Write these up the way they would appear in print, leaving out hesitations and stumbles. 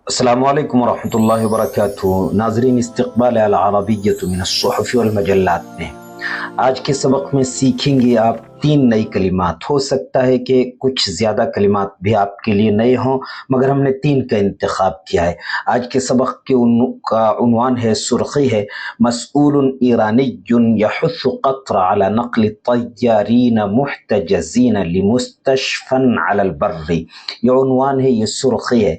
السلام علیکم ورحمۃ اللہ وبرکاتہ ناظرین استقبال العربیۃ من الصحف والمجلات میں آج کے سبق میں سیکھیں گے آپ 3 نئی کلمات۔ ہو سکتا ہے کہ کچھ زیادہ کلمات بھی آپ کے لیے نئے ہوں، مگر ہم نے 3 کا انتخاب کیا ہے۔ آج کے سبق کا عنوان ہے، سرخی ہے، مسئول ایرانی یحث قطر على نقل طیارین محتجزین لمستشفى على البر۔ یہ عنوان ہے، یہ سرخی ہے،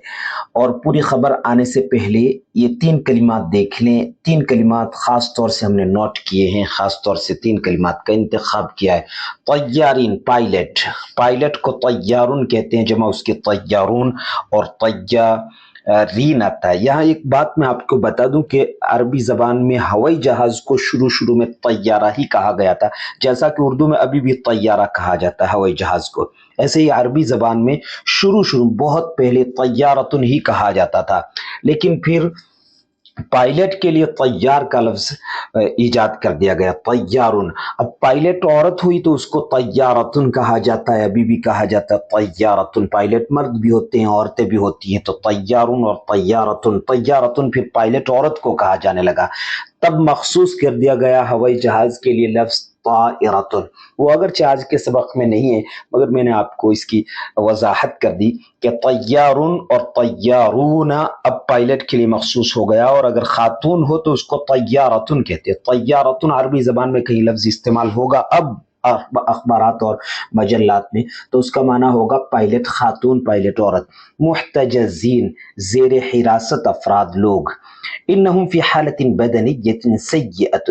اور پوری خبر آنے سے پہلے یہ 3 کلمات دیکھ لیں۔ 3 کلمات خاص طور سے ہم نے نوٹ کیے ہیں، خاص طور سے 3 کلمات کا انتخاب کیا ہے۔ طیارین، پائلٹ، پائلٹ کو طیارون کہتے ہیں، جمع اس کی طیارون، اور طیارین آتا ہے۔ یہاں ایک بات میں آپ کو بتا دوں کہ عربی زبان میں ہوائی جہاز کو شروع میں طیارہ ہی کہا گیا تھا، جیسا کہ اردو میں ابھی بھی طیارہ کہا جاتا ہے ہوائی جہاز کو۔ ایسے ہی عربی زبان میں شروع بہت پہلے طیارتن ہی کہا جاتا تھا، لیکن پھر پائلٹ کے لیے طیار کا لفظ ایجاد کر دیا گیا، طیارن۔ اب پائلٹ عورت ہوئی تو اس کو طیارتن کہا جاتا ہے، ابھی بھی کہا جاتا ہے طیارتن۔ پائلٹ مرد بھی ہوتے ہیں، عورتیں بھی ہوتی ہیں، تو طیارن اور طیارتن۔ طیارتن پھر پائلٹ عورت کو کہا جانے لگا، تب مخصوص کر دیا گیا ہوائی جہاز کے لیے لفظ طائرتن۔ وہ اگرچہ آج کے سبق میں نہیں ہے، مگر میں نے آپ کو اس کی وضاحت کر دی کہ طیارن اور طیارون اب پائلٹ کے لیے مخصوص ہو گیا، اور اگر خاتون ہو تو اس کو طیارتن کہتے ہیں۔ طیارتن عربی زبان میں کہیں لفظ استعمال ہوگا اب اخبارات اور مجلات میں، تو اس کا معنی ہوگا پائلٹ خاتون، پائلٹ عورت۔ محتجزین، زیر حراست افراد، لوگ۔ انہم فی حالت بدنیت سیئۃ،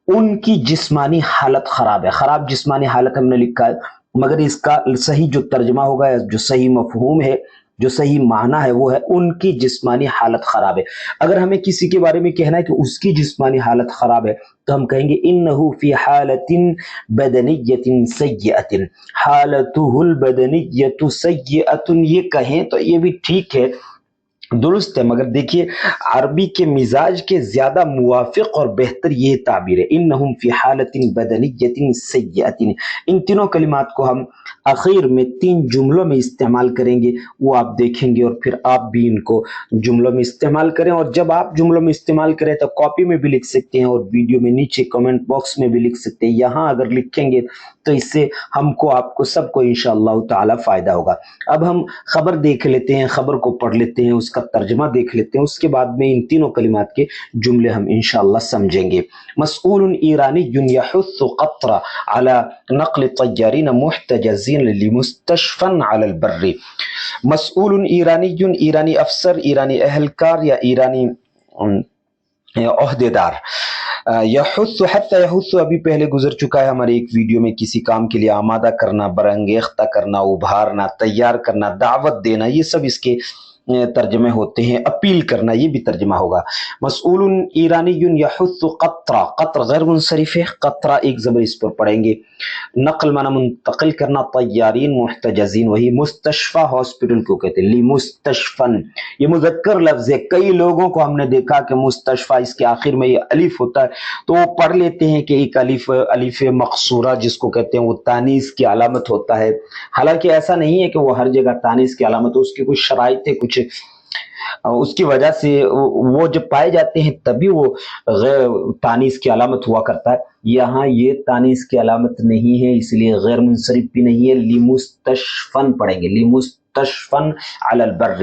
ان کی جسمانی حالت خراب ہے۔ خراب جسمانی حالت ہم نے لکھا ہے، مگر اس کا صحیح جو ترجمہ ہوگا، جو صحیح مفہوم ہے، جو صحیح معنی ہے، وہ ہے ان کی جسمانی حالت خراب ہے۔ اگر ہمیں کسی کے بارے میں کہنا ہے کہ اس کی جسمانی حالت خراب ہے، تو ہم کہیں گے انہ فی حالت بدنیت سیئۃ، حالتہ البدنیت سیئۃ۔ یہ کہیں تو یہ بھی ٹھیک ہے، درست ہے، مگر دیکھیے عربی کے مزاج کے زیادہ موافق اور بہتر یہ تعبیر ہے، انہم فی حالت بدنیت سیئۃ۔ ان تینوں کلمات کو ہم اخیر میں 3 جملوں میں استعمال کریں گے، وہ آپ دیکھیں گے، اور پھر آپ بھی ان کو جملوں میں استعمال کریں۔ اور جب آپ جملوں میں استعمال کریں تو کاپی میں بھی لکھ سکتے ہیں، اور ویڈیو میں نیچے کمنٹ باکس میں بھی لکھ سکتے ہیں۔ یہاں اگر لکھیں گے تو اس سے ہم کو، آپ کو، سب کو انشاءاللہ تعالی فائدہ ہوگا۔ اب ہم خبر دیکھ لیتے ہیں، خبر کو پڑھ لیتے ہیں، اس کا ترجمہ دیکھ لیتے ہیں، اس کے بعد میں ان تینوں کلمات کے جملے ہم انشاءاللہ سمجھیں گے۔ مسئول ایرانی یحث قطر على نقل طیارین محتجزین لمستشفى على البر۔ مسئول ایرانی، ایرانی افسر، ایرانی اہلکار یا ایرانی عہدیدار۔ یحث، حتی یحث ابھی پہلے گزر چکا ہے ہمارے ایک ویڈیو میں، کسی کام کے لیے آمادہ کرنا، برانگیختہ کرنا، ابھارنا، تیار کرنا، دعوت دینا، یہ سب اس کے ترجمے ہوتے ہیں۔ اپیل کرنا، یہ بھی ترجمہ ہوگا۔ مسئول ایرانی یحث قطرہ، قطر غیر منصرف ہے، قطرہ ایک زبر اس پر پڑھیں گے۔ نقل معنی منتقل کرنا، طیارین محتجزین، وہی مستشفى ہاسپٹل کو کہتے ہیں، لمستشفى، یہ مذکر لفظ ہے۔ کئی لوگوں کو ہم نے دیکھا کہ مستشفى اس کے آخر میں یہ الف ہوتا ہے، تو وہ پڑھ لیتے ہیں کہ ایک الف مقصورہ جس کو کہتے ہیں، وہ تانیث کی علامت ہوتا ہے۔ حالانکہ ایسا نہیں ہے کہ وہ ہر جگہ تانیث کی علامت ہو، اس کی کچھ شرائط ہے، کچھ اس کی وجہ سے وہ جب پائے جاتے ہیں تبھی وہ غیر تانیث کی علامت ہوا کرتا ہے۔ یہاں یہ تانیث کی علامت نہیں ہے، اس لیے غیر منصرف بھی نہیں ہے، لمستشفن پڑھیں گے، لمستشفن علی البر۔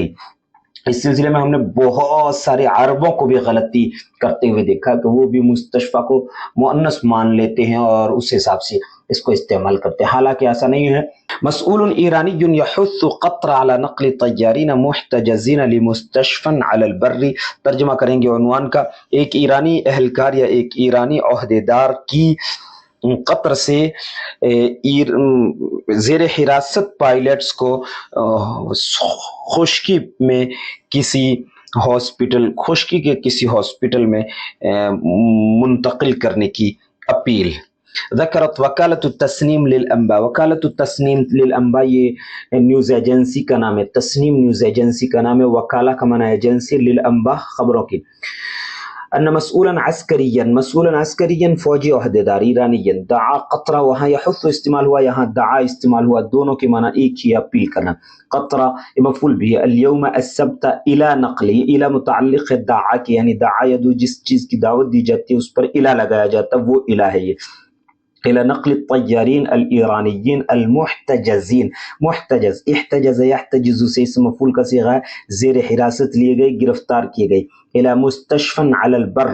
اس سلسلے میں ہم نے بہت سارے عربوں کو بھی غلطی کرتے ہوئے دیکھا کہ وہ بھی مستشفى کو مؤنث مان لیتے ہیں اور اس حساب سے اس کو استعمال کرتے ہیں، حالانکہ ایسا نہیں ہے۔ مسئول ایرانی یحث قطر على نقل طیارین محتجزین لمستشفى على البر۔ ترجمہ کریں گے عنوان کا، ایک ایرانی اہلکار یا ایک ایرانی عہدیدار کی قطر سے زیر حراست پائلٹس کو خشکی میں کسی ہاسپٹل، خشکی کے کسی ہاسپٹل میں منتقل کرنے کی اپیل۔ ذکرت وکالت التسنیم للانباء، وکالت التسنیم للانباء یہ نیوز ایجنسی کا نام ہے، تسنیم نیوز ایجنسی کا نام ہے، وکالہ کا معنی ایجنسی، للانباء خبروں کی۔ ان مسئولا عسکریا فوجی عہدیدار ایرانی دعا قطرہ، وہاں یحث استعمال ہوا، یہاں دعا استعمال ہوا، دونوں کے معنی ایک ہی، اپیل کرنا. قطرہ یہ مفعول بھی ہے. اليوم السبت الی نقلی، الی متعلق ہے دعا کی، یعنی دعا یدعو جس چیز کی دعوت دی جاتی ہے اس پر الی لگایا جاتا ہے، وہ الی ہے. یہ إلى نقل الطيارين الإيرانيين المحتجزين. محتجز، احتجز يحتجز سے اسم مفعول کا صیغہ ہے، زیر حراست لیے گئے، گرفتار کیے گئے. إلى مستشفى على البر،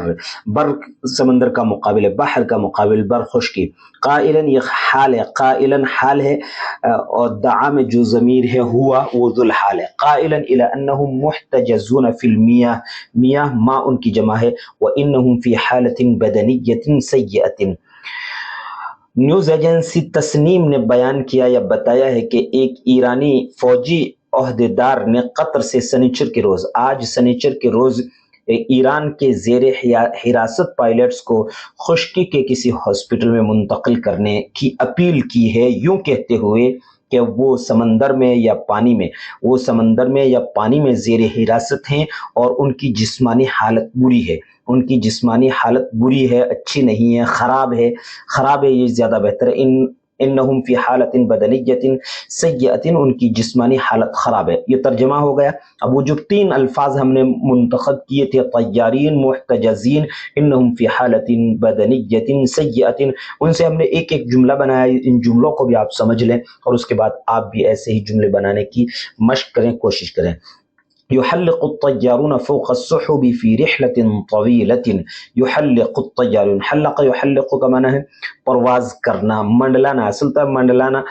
بر سمندر کا مقابل ہے، بحر کا مقابل بر خشکی. قائلا یہ حال ہے، قائلا حال ہے، اور دعا میں جو ضمیر ہے ہوا وہ ذو الحال ہے. قائلا إلى أنهم محتجزون في المياه، میاہ ماء ان کی جمع ہے. وإنهم في حالة بدنية سيئة. نیوز ایجنسی تسنیم نے بیان کیا یا بتایا ہے کہ ایک ایرانی فوجی عہدیدار نے قطر سے سنیچر کے روز، آج سنیچر کے روز، ایران کے زیر حراست پائلٹس کو خشکی کے کسی ہاسپٹل میں منتقل کرنے کی اپیل کی ہے، یوں کہتے ہوئے کہ وہ سمندر میں یا پانی میں زیر حراست ہیں اور ان کی جسمانی حالت بری ہے. ان کی جسمانی حالت بری ہے، اچھی نہیں ہے، خراب ہے، یہ زیادہ بہتر ہے. انہم فی حالت بدنیت سیئۃ، ان کی جسمانی حالت خراب ہے. یہ ترجمہ ہو گیا. اب وہ جو تین الفاظ ہم نے منتخب کیے تھے، طیارین، محتجزین، انہم فی حالت بدنیت سیئۃ، ان سے ہم نے ایک ایک جملہ بنایا. ان جملوں کو بھی آپ سمجھ لیں اور اس کے بعد آپ بھی ایسے ہی جملے بنانے کی مشق کریں، کوشش کریں. يحلق الطيارون فوق السحب في رحلة طويلة. يحلق الطيارون، حلق يحلق کا معنی ہے پرواز کرنا، منڈلانا، اصل تھا منڈلانا،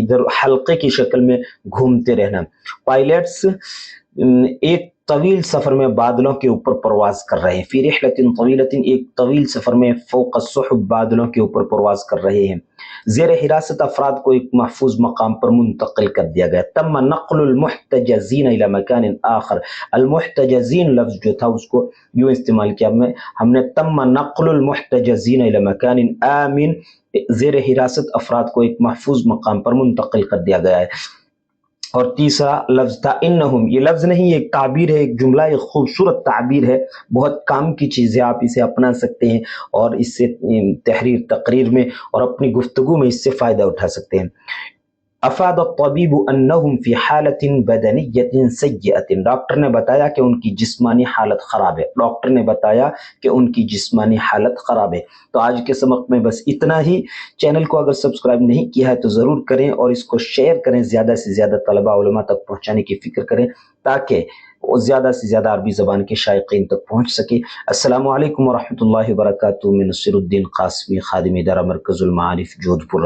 ادھر حلقے کی شکل میں گھومتے رہنا. پائلٹس ایک طویل سفر میں بادلوں کے اوپر پرواز کر رہے ہیں. فی رحلۃ طویلۃ، ایک طویل سفر میں، فوق السحب، بادلوں کے اوپر پرواز کر رہے ہیں. زیر حراست افراد کو ایک محفوظ مقام پر منتقل کر دیا گیا. تم نقل المحتجزین الی مکان آخر. المحتجزین لفظ جو تھا اس کو یوں استعمال کیا ہم نے، تم نقل المحتجزین الی مکان آمن، زیر حراست افراد کو ایک محفوظ مقام پر منتقل کر دیا گیا ہے. اور تیسرا لفظ تھا انہم، یہ لفظ نہیں، ایک تعبیر ہے، ایک جملہ، ایک خوبصورت تعبیر ہے، بہت کام کی چیز ہے، آپ اسے اپنا سکتے ہیں اور اس سے تحریر تقریر میں اور اپنی گفتگو میں اس سے فائدہ اٹھا سکتے ہیں. افاد الطبیب انہم فی حالت بدنیت سیئۃ، ڈاکٹر نے بتایا کہ ان کی جسمانی حالت خراب ہے. ڈاکٹر نے بتایا کہ ان کی جسمانی حالت خراب ہے. تو آج کے سبق میں بس اتنا ہی. چینل کو اگر سبسکرائب نہیں کیا ہے تو ضرور کریں اور اس کو شیئر کریں، زیادہ سے زیادہ طلباء علماء تک پہنچانے کی فکر کریں تاکہ وہ زیادہ سے زیادہ عربی زبان کے شائقین تک پہنچ سکے. السلام علیکم ورحمۃ اللہ وبرکاتہ. میں نصیر الدین قاسمی، خادم ادارہ مرکز المعارف، جودھپور.